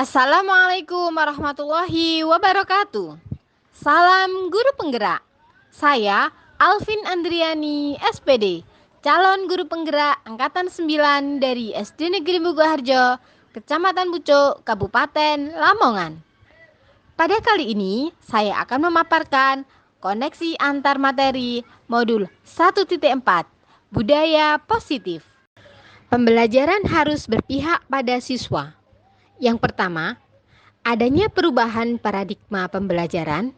Assalamualaikum warahmatullahi wabarakatuh. Salam guru penggerak. Saya Alvin Andriani SPD, calon guru penggerak angkatan 9 dari SD Negeri Mugoharjo, Kecamatan Pucuk, Kabupaten Lamongan. Pada kali ini saya akan memaparkan koneksi antar materi modul 1.4 Budaya Positif. Pembelajaran harus berpihak pada siswa. Yang pertama, adanya perubahan paradigma pembelajaran.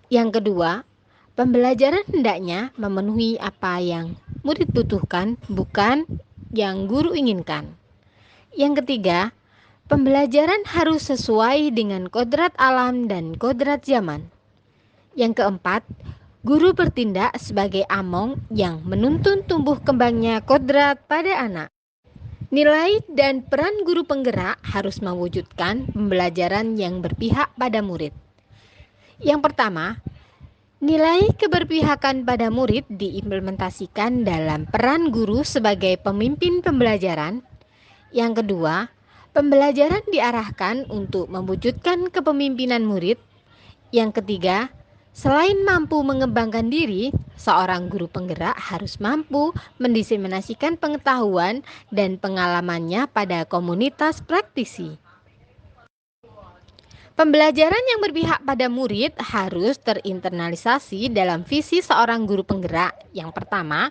Yang kedua, pembelajaran hendaknya memenuhi apa yang murid butuhkan, bukan yang guru inginkan. Yang ketiga, pembelajaran harus sesuai dengan kodrat alam dan kodrat zaman. Yang keempat, guru bertindak sebagai among yang menuntun tumbuh kembangnya kodrat pada anak. Nilai dan peran guru penggerak harus mewujudkan pembelajaran yang berpihak pada murid. Yang pertama, nilai keberpihakan pada murid diimplementasikan dalam peran guru sebagai pemimpin pembelajaran. Yang kedua, pembelajaran diarahkan untuk mewujudkan kepemimpinan murid. Yang ketiga, selain mampu mengembangkan diri, seorang guru penggerak harus mampu mendiseminasikan pengetahuan dan pengalamannya pada komunitas praktisi. Pembelajaran yang berpihak pada murid harus terinternalisasi dalam visi seorang guru penggerak. Yang pertama,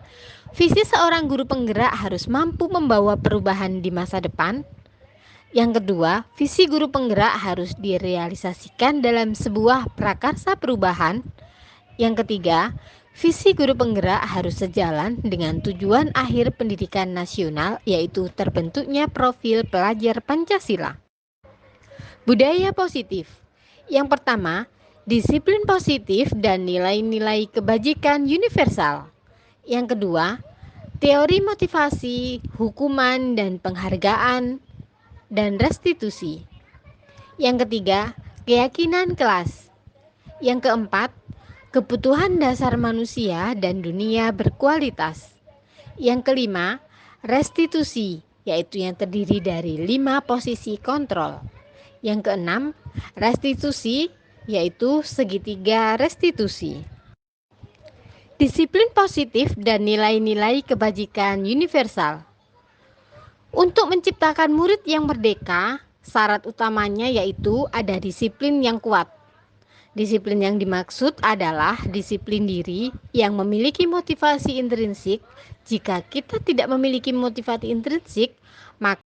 visi seorang guru penggerak harus mampu membawa perubahan di masa depan. Yang kedua, visi guru penggerak harus direalisasikan dalam sebuah prakarsa perubahan. Yang ketiga, visi guru penggerak harus sejalan dengan tujuan akhir pendidikan nasional, yaitu terbentuknya profil pelajar Pancasila. Budaya positif. Yang pertama, disiplin positif dan nilai-nilai kebajikan universal. Yang kedua, teori motivasi, hukuman dan penghargaan dan restitusi. Yang ketiga, keyakinan kelas. Yang keempat, kebutuhan dasar manusia dan dunia berkualitas. Yang kelima, restitusi, yaitu yang terdiri dari 5 posisi kontrol. Yang keenam, restitusi, yaitu segitiga restitusi. Disiplin positif dan nilai-nilai kebajikan universal. Untuk menciptakan murid yang merdeka, syarat utamanya yaitu ada disiplin yang kuat. Disiplin yang dimaksud adalah disiplin diri yang memiliki motivasi intrinsik. Jika kita tidak memiliki motivasi intrinsik, maka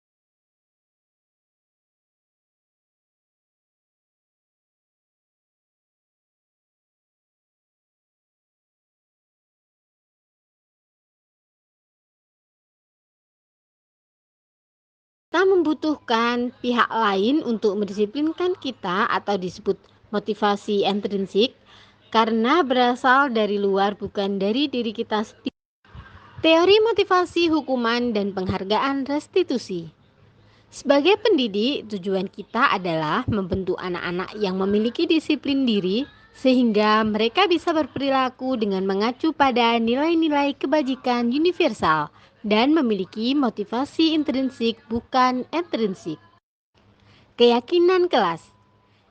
kita membutuhkan pihak lain untuk mendisiplinkan kita atau disebut motivasi intrinsik karena berasal dari luar bukan dari diri kita sendiri. Teori motivasi, hukuman, dan penghargaan restitusi. Sebagai pendidik, tujuan kita adalah membentuk anak-anak yang memiliki disiplin diri sehingga mereka bisa berperilaku dengan mengacu pada nilai-nilai kebajikan universal dan memiliki motivasi intrinsik bukan ekstrinsik. Keyakinan kelas.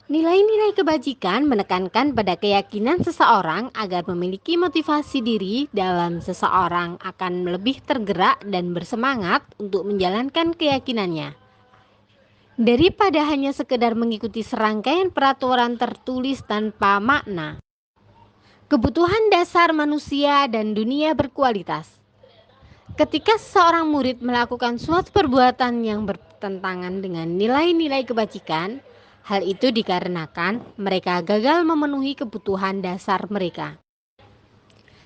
Nilai-nilai kebajikan menekankan pada keyakinan seseorang agar memiliki motivasi diri dalam seseorang akan lebih tergerak dan bersemangat untuk menjalankan keyakinannya. Daripada hanya sekedar mengikuti serangkaian peraturan tertulis tanpa makna. Kebutuhan dasar manusia dan dunia berkualitas. Ketika seorang murid melakukan suatu perbuatan yang bertentangan dengan nilai-nilai kebajikan, hal itu dikarenakan mereka gagal memenuhi kebutuhan dasar mereka.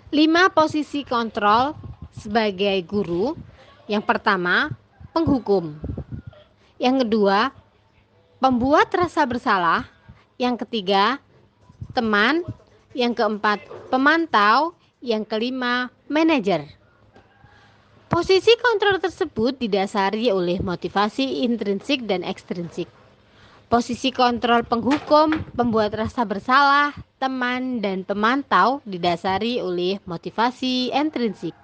5 posisi kontrol sebagai guru. Yang pertama, penghukum. Yang kedua, pembuat rasa bersalah. Yang ketiga, teman. Yang keempat, pemantau. Yang kelima, manajer. Posisi kontrol tersebut didasari oleh motivasi intrinsik dan ekstrinsik. Posisi kontrol penghukum, pembuat rasa bersalah, teman, dan pemantau didasari oleh motivasi intrinsik.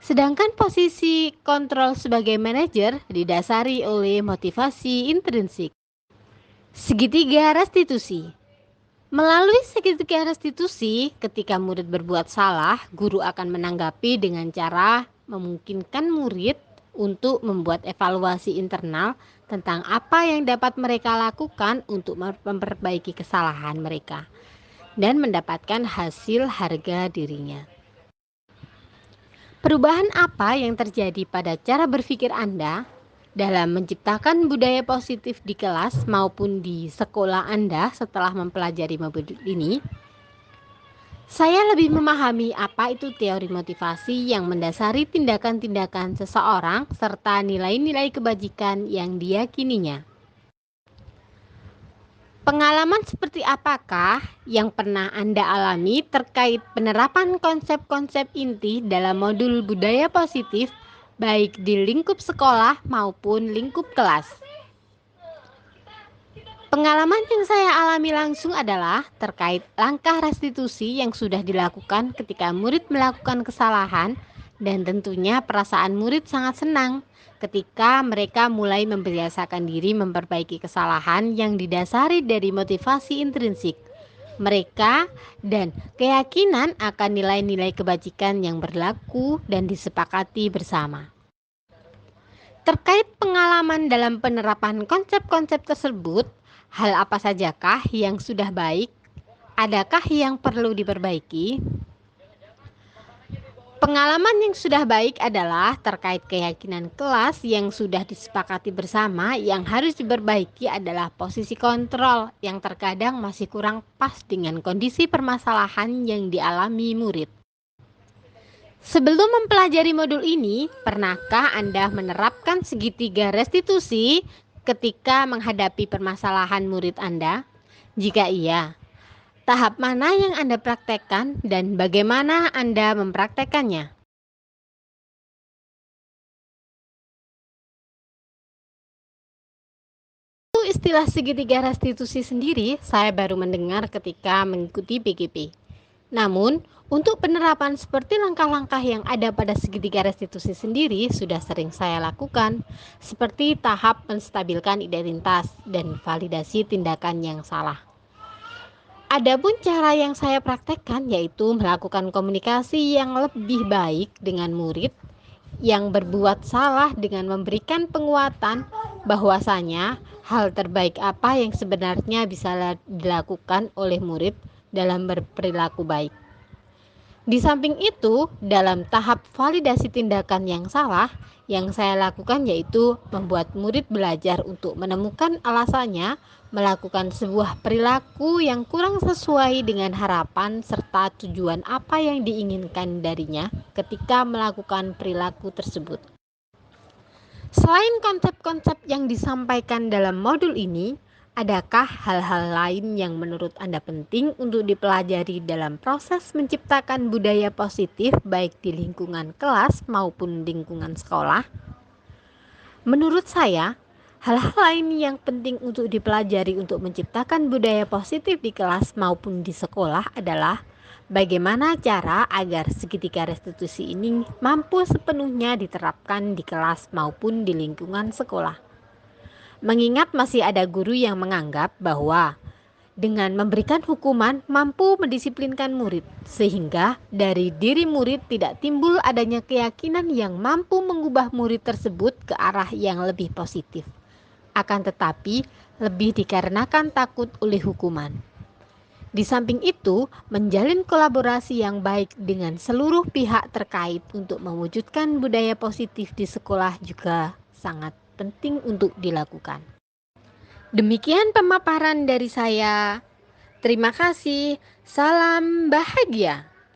Sedangkan posisi kontrol sebagai manajer didasari oleh motivasi intrinsik. Segitiga restitusi. Melalui segitiga restitusi, ketika murid berbuat salah, guru akan menanggapi dengan cara memungkinkan murid untuk membuat evaluasi internal tentang apa yang dapat mereka lakukan untuk memperbaiki kesalahan mereka dan mendapatkan hasil harga dirinya. Perubahan apa yang terjadi pada cara berpikir Anda dalam menciptakan budaya positif di kelas maupun di sekolah Anda setelah mempelajari modul ini? Saya lebih memahami apa itu teori motivasi yang mendasari tindakan-tindakan seseorang serta nilai-nilai kebajikan yang diyakininya. Pengalaman seperti apakah yang pernah Anda alami terkait penerapan konsep-konsep inti dalam modul budaya positif baik di lingkup sekolah maupun lingkup kelas? Pengalaman yang saya alami langsung adalah terkait langkah restitusi yang sudah dilakukan ketika murid melakukan kesalahan, dan tentunya perasaan murid sangat senang ketika mereka mulai membiasakan diri memperbaiki kesalahan yang didasari dari motivasi intrinsik mereka dan keyakinan akan nilai-nilai kebajikan yang berlaku dan disepakati bersama. Terkait pengalaman dalam penerapan konsep-konsep tersebut, hal apa sajakah yang sudah baik? Adakah yang perlu diperbaiki? Pengalaman yang sudah baik adalah terkait keyakinan kelas yang sudah disepakati bersama. Yang harus diperbaiki adalah posisi kontrol yang terkadang masih kurang pas dengan kondisi permasalahan yang dialami murid. Sebelum mempelajari modul ini, pernahkah Anda menerapkan segitiga restitusi ketika menghadapi permasalahan murid Anda? Jika iya, tahap mana yang Anda praktekkan dan bagaimana Anda mempraktekannya? Istilah segitiga restitusi sendiri saya baru mendengar ketika mengikuti PGP. Namun, untuk penerapan seperti langkah-langkah yang ada pada segitiga restitusi sendiri sudah sering saya lakukan, seperti tahap menstabilkan identitas dan validasi tindakan yang salah. Adapun cara yang saya praktekkan yaitu melakukan komunikasi yang lebih baik dengan murid yang berbuat salah dengan memberikan penguatan bahwasanya hal terbaik apa yang sebenarnya bisa dilakukan oleh murid dalam berperilaku baik. Di samping itu, dalam tahap validasi tindakan yang salah, yang saya lakukan yaitu membuat murid belajar untuk menemukan alasannya melakukan sebuah perilaku yang kurang sesuai dengan harapan serta tujuan apa yang diinginkan darinya ketika melakukan perilaku tersebut. Selain konsep-konsep yang disampaikan dalam modul ini, adakah hal-hal lain yang menurut Anda penting untuk dipelajari dalam proses menciptakan budaya positif baik di lingkungan kelas maupun lingkungan sekolah? Menurut saya, hal-hal lain yang penting untuk dipelajari untuk menciptakan budaya positif di kelas maupun di sekolah adalah bagaimana cara agar segitiga restitusi ini mampu sepenuhnya diterapkan di kelas maupun di lingkungan sekolah. Mengingat masih ada guru yang menganggap bahwa dengan memberikan hukuman mampu mendisiplinkan murid, sehingga dari diri murid tidak timbul adanya keyakinan yang mampu mengubah murid tersebut ke arah yang lebih positif. Akan tetapi, lebih dikarenakan takut oleh hukuman. Di samping itu, menjalin kolaborasi yang baik dengan seluruh pihak terkait untuk mewujudkan budaya positif di sekolah juga sangat penting untuk dilakukan. Demikian pemaparan dari saya. Terima kasih. Salam bahagia.